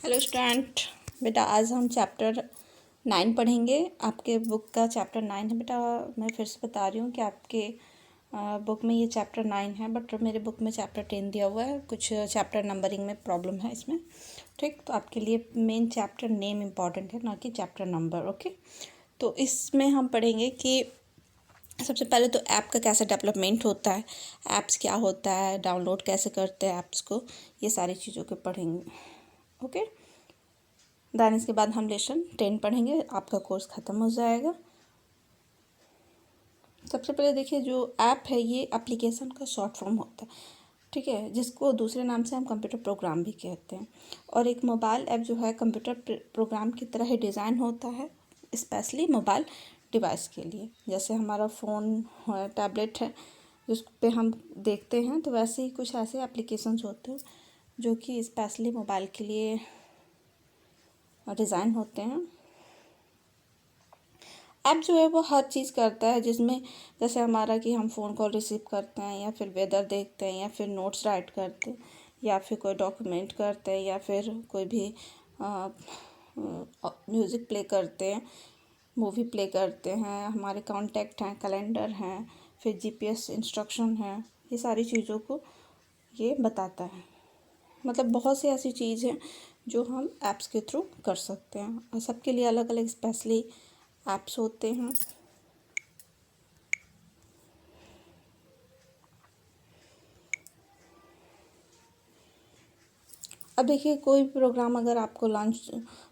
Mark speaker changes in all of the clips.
Speaker 1: Hello student, बेटा आज हम चैप्टर 9 पढ़ेंगे। आपके बुक का चैप्टर 9 है बेटा। मैं फिर से बता रही हूँ कि आपके बुक में ये चैप्टर 9 है, बट मेरे बुक में चैप्टर 10 दिया हुआ है। कुछ चैप्टर नंबरिंग में प्रॉब्लम है इसमें। ठीक, तो आपके लिए मेन चैप्टर नेम इम्पॉर्टेंट है, ना कि चैप्टर नंबर। ओके, तो इसमें हम पढ़ेंगे कि सबसे पहले तो ऐप का कैसे डेवलपमेंट होता है, ऐप्स क्या होता है, डाउनलोड कैसे करते हैं ऐप्स को, ये सारी चीज़ों के पढ़ेंगे। ओके, देन इसके बाद हम लेसन 10 पढ़ेंगे, आपका कोर्स ख़त्म हो जाएगा। सबसे पहले देखिए, जो ऐप है ये एप्लीकेशन का शॉर्ट फॉर्म होता है, ठीक है, जिसको दूसरे नाम से हम कंप्यूटर प्रोग्राम भी कहते हैं। और एक मोबाइल ऐप जो है कंप्यूटर प्रोग्राम की तरह ही डिज़ाइन होता है, स्पेशली मोबाइल डिवाइस के लिए। जैसे हमारा फ़ोन है, टैबलेट है, जिस पे हम देखते हैं, तो वैसे ही कुछ ऐसे एप्लीकेशंस होते हैं जो कि स्पेशली मोबाइल के लिए डिज़ाइन होते हैं। ऐप जो है वो हर चीज़ करता है, जिसमें जैसे हमारा कि हम फ़ोन कॉल रिसीव करते हैं, या फिर वेदर देखते हैं, या फिर नोट्स राइट करते हैं, या फिर कोई डॉक्यूमेंट करते हैं, या फिर कोई भी म्यूज़िक प्ले करते हैं, मूवी प्ले करते हैं, हमारे कॉन्टैक्ट हैं, कैलेंडर हैं, फिर जीपीएस इंस्ट्रक्शन है, ये सारी चीज़ों को ये बताता है। मतलब बहुत सी ऐसी चीज़ हैं जो हम ऐप्स के थ्रू कर सकते हैं, और सबके लिए अलग अलग स्पेशली ऐप्स होते हैं। अब देखिए, कोई प्रोग्राम अगर आपको लॉन्च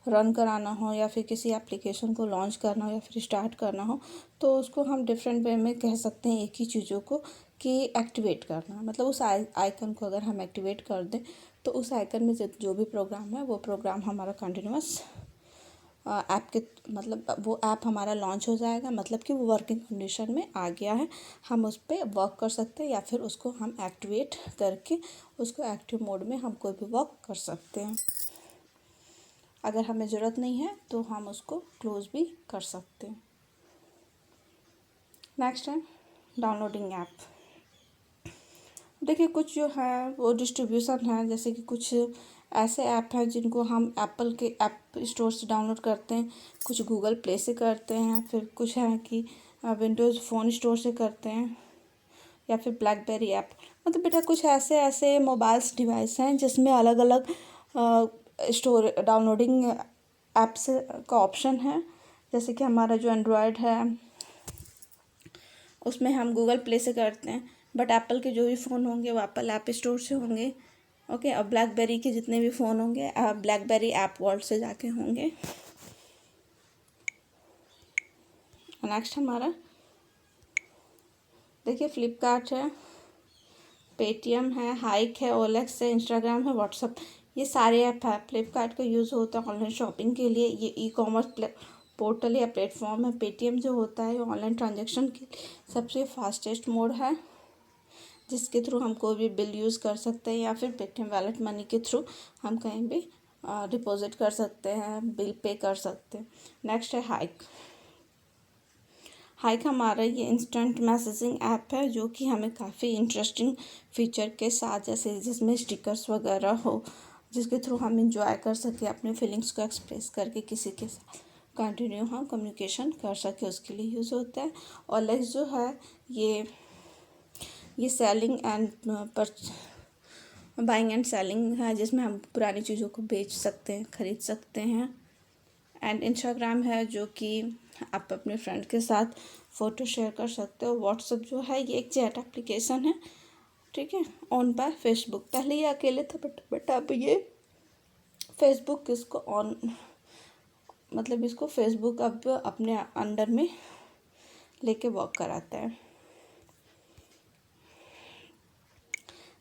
Speaker 1: रन कराना हो, या फिर किसी एप्लीकेशन को लॉन्च करना हो, या फिर स्टार्ट करना हो, तो उसको हम डिफरेंट वे में कह सकते हैं एक ही चीज़ों को, कि एक्टिवेट करना। मतलब उस आइकन को अगर हम एक्टिवेट कर दें, तो उस आइकन में जो भी प्रोग्राम है वो प्रोग्राम हमारा कंटिन्यूअस ऐप के मतलब वो ऐप हमारा लॉन्च हो जाएगा, मतलब कि वो वर्किंग कंडीशन में आ गया है, हम उस पर वर्क कर सकते हैं, या फिर उसको हम एक्टिवेट करके उसको एक्टिव मोड में हम कोई भी वर्क कर सकते हैं। अगर हमें ज़रूरत नहीं है तो हम उसको क्लोज भी कर सकते हैं। नेक्स्ट है डाउनलोडिंग ऐप। देखिए, कुछ जो है वो डिस्ट्रीब्यूशन है, जैसे कि कुछ ऐसे ऐप हैं जिनको हम एप्पल के ऐप स्टोर से डाउनलोड करते हैं, कुछ गूगल प्ले से करते हैं, फिर कुछ हैं कि विंडोज़ फ़ोन स्टोर से करते हैं, या फिर ब्लैकबेरी ऐप। मतलब बेटा कुछ ऐसे ऐसे मोबाइल्स डिवाइस हैं जिसमें अलग अलग स्टोर डाउनलोडिंग ऐप्स का ऑप्शन है। जैसे कि हमारा जो एंड्रॉयड है उसमें हम गूगल प्ले से करते हैं, बट एप्पल के जो भी फ़ोन होंगे वो एप्पल ऐप स्टोर से होंगे। ओके, और ब्लैकबेरी के जितने भी फ़ोन होंगे ब्लैकबेरी ऐप वर्ल्ड से जाके होंगे। नेक्स्ट हमारा देखिए, फ्लिपकार्ट है, पेटीएम है, हाइक है, ओलेक्स है, इंस्टाग्राम है, व्हाट्सअप, ये सारे ऐप है। फ्लिपकार्ट का यूज़ होता है ऑनलाइन शॉपिंग के लिए, ये ई कॉमर्स पोर्टल या प्लेटफॉर्म है। पेटीएम जो होता है ऑनलाइन ट्रांजेक्शन के सबसे फास्टेस्ट मोड है, जिसके थ्रू हम कोई भी बिल यूज़ कर सकते हैं, या फिर पेटीएम वॉलेट मनी के थ्रू हम कहीं भी डिपॉजिट कर सकते हैं, बिल पे कर सकते हैं। नेक्स्ट है हाइक। हाइक हमारा ये इंस्टेंट मैसेजिंग ऐप है, जो कि हमें काफ़ी इंटरेस्टिंग फीचर के साथ, जैसे जिसमें स्टिकर्स वगैरह हो, जिसके थ्रू हम इंजॉय कर सकें, अपने फीलिंग्स को एक्सप्रेस करके किसी के साथ कंटिन्यू हम कम्युनिकेशन कर सके, उसके लिए यूज़ होता है। और लेक्स जो है ये selling and buying and selling है, जिसमें हम पुरानी चीज़ों को बेच सकते हैं, ख़रीद सकते हैं। एंड इंस्टाग्राम है, जो कि आप अपने फ्रेंड के साथ फ़ोटो शेयर कर सकते हो। व्हाट्सअप जो है ये एक चैट एप्लीकेशन है, ठीक है, ऑन बाय फेसबुक। पहले ये अकेले था, बट अब ये फेसबुक इसको ऑन, मतलब इसको फेसबुक अब अपने अंडर में लेके वर्क कराता है।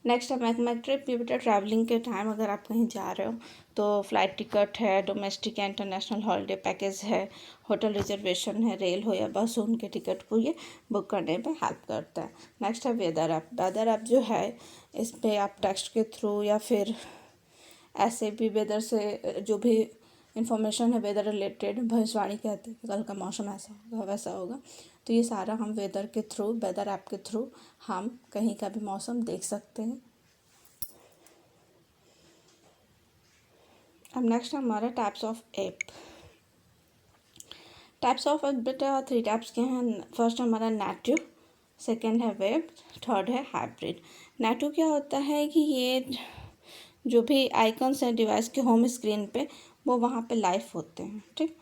Speaker 1: नेक्स्ट है मैकमेट्रिप। ये बेटा ट्रैवलिंग के टाइम अगर आप कहीं जा रहे हो तो फ़्लाइट टिकट है, डोमेस्टिक या इंटरनेशनल हॉलीडे पैकेज है, होटल रिजर्वेशन है, रेल हो या बस हो, उनके टिकट को ये बुक करने में हेल्प करता है। नेक्स्ट है वेदर ऐप। वेदर ऐप जो है इस पर आप टेक्स्ट के थ्रू या फिर ऐसे भी वेदर से जो भी इंफॉर्मेशन है वेदर रिलेटेड, भविष्यवाणी कहते हैं कि कल का मौसम ऐसा होगा वैसा होगा, तो ये सारा हम वेदर के थ्रू, वेदर ऐप के थ्रू हम कहीं का भी मौसम देख सकते हैं। अब नेक्स्ट हमारा types of app. Types of app बेटा 3 टाइप्स के हैं। फर्स्ट हमारा नेटिव, सेकंड है वेब, थर्ड है हाइब्रिड। नेटिव क्या होता है कि ये जो भी आइकन्स हैं डिवाइस के होम स्क्रीन पे वो वहाँ पे लाइव होते हैं, ठीक।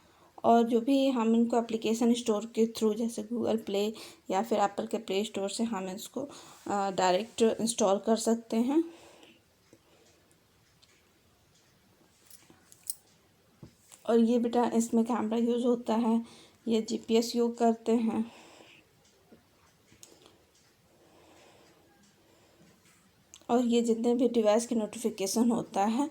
Speaker 1: और जो भी हम इनको एप्लीकेशन स्टोर के थ्रू जैसे गूगल प्ले या फिर एप्पल के प्ले स्टोर से हम इसको डायरेक्ट इंस्टॉल कर सकते हैं। और ये बेटा इसमें कैमरा यूज़ होता है, ये जीपीएस यूज़ करते हैं। और ये जितने भी डिवाइस की नोटिफिकेशन होता है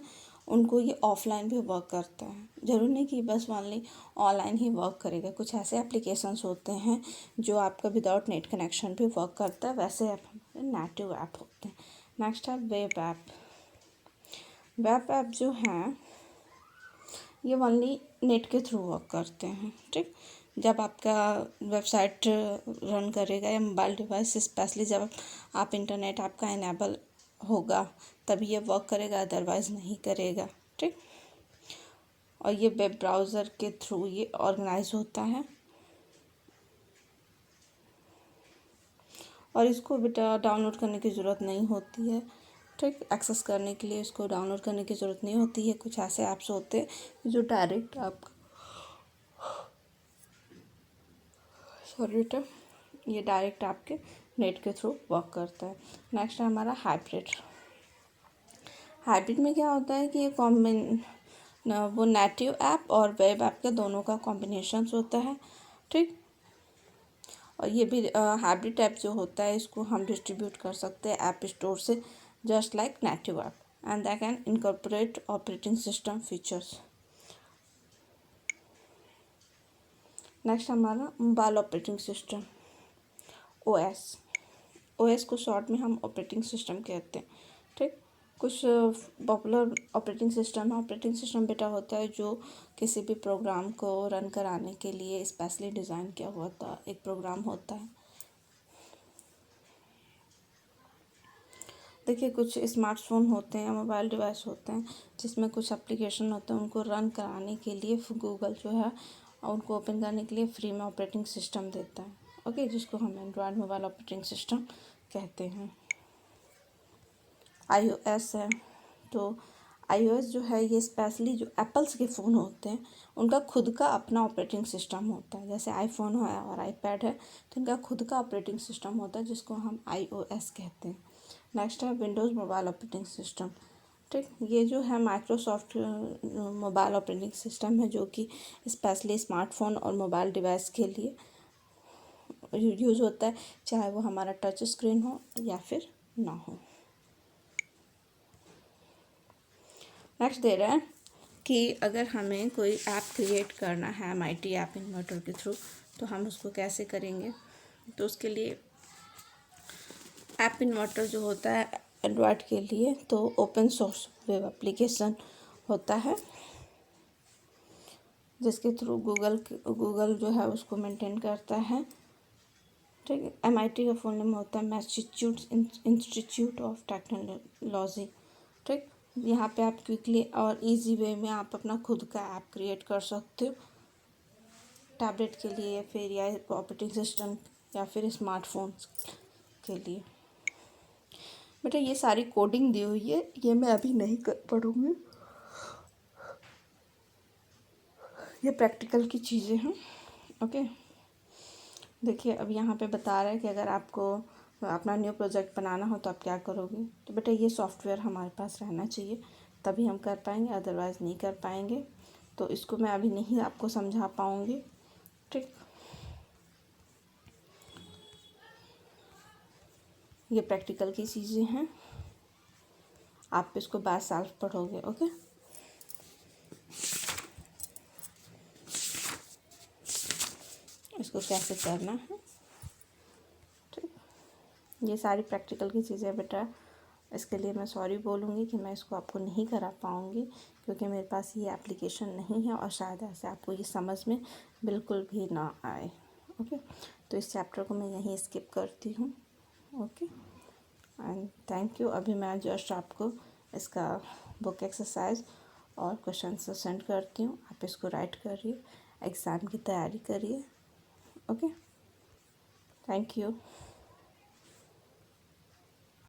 Speaker 1: उनको ये ऑफलाइन भी वर्क करता है। ज़रूरी नहीं कि बस ओनली ऑनलाइन ही वर्क करेगा। कुछ ऐसे एप्लीकेशंस होते हैं जो आपका विदाउट नेट कनेक्शन भी वर्क करता है, वैसे ऐप हमारे नेटिव ऐप होते हैं। नेक्स्ट है वेब ऐप। वेब ऐप जो हैं ये ओनली नेट के थ्रू वर्क करते हैं, ठीक। जब आपका वेबसाइट रन करेगा या मोबाइल डिवाइस, स्पेशली जब आप इंटरनेट आपका इनेबल होगा तभी ये वर्क करेगा, अदरवाइज़ नहीं करेगा, ठीक। और ये वेब ब्राउज़र के थ्रू ये ऑर्गेनाइज होता है। और इसको बेटा डाउनलोड करने की ज़रूरत नहीं होती है, ठीक। एक्सेस करने के लिए इसको डाउनलोड करने की ज़रूरत नहीं होती है। कुछ ऐसे ऐप्स होते हैं जो डायरेक्ट आपका बेटा ये डायरेक्ट आपके नेट के थ्रू वर्क करता है। नेक्स्ट है हमारा हाइब्रिड। हाइब्रिड में क्या होता है कि ये वो नेटिव ऐप और वेब ऐप के दोनों का कॉम्बिनेशन होता है, ठीक। और ये भी हाइब्रिड ऐप जो होता है इसको हम डिस्ट्रीब्यूट कर सकते हैं ऐप स्टोर से, just like native app, and that can incorporate operating system features. Next हमारा mobile operating system, OS. OS को शॉर्ट में हम ऑपरेटिंग सिस्टम कहते हैं, ठीक। कुछ पॉपुलर ऑपरेटिंग सिस्टम बेटा होता है जो किसी भी प्रोग्राम को रन कराने के लिए स्पेशली डिज़ाइन किया हुआ था एक प्रोग्राम होता है। देखिए कुछ स्मार्टफोन होते हैं, मोबाइल डिवाइस होते हैं जिसमें कुछ एप्लीकेशन होते हैं, उनको रन कराने के लिए गूगल जो है उनको ओपन करने के लिए फ्री में ऑपरेटिंग सिस्टम देता है, ओके, जिसको हम एंड्रॉयड मोबाइल ऑपरेटिंग सिस्टम कहते हैं। iOS है, तो iOS जो है ये स्पेशली जो एप्पल्स के फ़ोन होते हैं उनका खुद का अपना ऑपरेटिंग सिस्टम होता है। जैसे आईफोन है और आईपैड है तो इनका खुद का ऑपरेटिंग सिस्टम होता है जिसको हम iOS कहते हैं। नेक्स्ट है विंडोज़ मोबाइल ऑपरेटिंग सिस्टम, ठीक। ये जो है माइक्रोसॉफ्ट मोबाइल ऑपरेटिंग सिस्टम है जो कि स्पेशली स्मार्टफोन और मोबाइल डिवाइस के लिए यूज़ होता है, चाहे वो हमारा टच स्क्रीन हो या फिर ना हो। नेक्स्ट दे रहा है कि अगर हमें कोई ऐप क्रिएट करना है MIT ऐप इन्वर्टर के थ्रू तो हम उसको कैसे करेंगे। तो उसके लिए ऐप इन्वर्टर जो होता है एंड्रॉयड के लिए तो ओपन सोर्स वेब एप्लीकेशन होता है जिसके थ्रू गूगल जो है उसको मेंटेन करता है, ठीक है। MIT का फुल नेम होता है मैसाचुसेट्स इंस्टीट्यूट ऑफ टेक्नोलॉजी, ठीक। यहाँ पे आप क्विकली और इजी वे में आप अपना खुद का ऐप क्रिएट कर सकते हो टैबलेट के लिए फिर या ऑपरेटिंग सिस्टम या फिर स्मार्टफोन्स के लिए। बेटा ये सारी कोडिंग दी हुई है, ये मैं अभी नहीं पढ़ूँगी, ये प्रैक्टिकल की चीज़ें हैं, ओके। देखिए अब यहाँ पे बता रहा है कि अगर आपको अपना न्यू प्रोजेक्ट बनाना हो तो आप क्या करोगे। तो बेटा ये सॉफ्टवेयर हमारे पास रहना चाहिए तभी हम कर पाएंगे, अदरवाइज़ नहीं कर पाएंगे। तो इसको मैं अभी नहीं आपको समझा पाऊँगी, ठीक। ये प्रैक्टिकल की चीज़ें हैं, आप इसको बाद साल पढ़ोगे, ओके। इसको कैसे करना है, ठीक। ये सारी प्रैक्टिकल की चीज़ें बेटा, इसके लिए मैं सॉरी बोलूँगी कि मैं इसको आपको नहीं करा पाऊँगी क्योंकि मेरे पास ये एप्लीकेशन नहीं है और शायद ऐसे आपको ये समझ में बिल्कुल भी ना आए, ओके। तो इस चैप्टर को मैं यहीं स्किप करती हूँ, ओके एंड थैंक यू। अभी मैं जस्ट आपको इसका बुक एक्सरसाइज और क्वेश्चन सेंड करती हूँ, आप इसको राइट करिए, एग्ज़ाम की तैयारी करिए। Okay, thank you.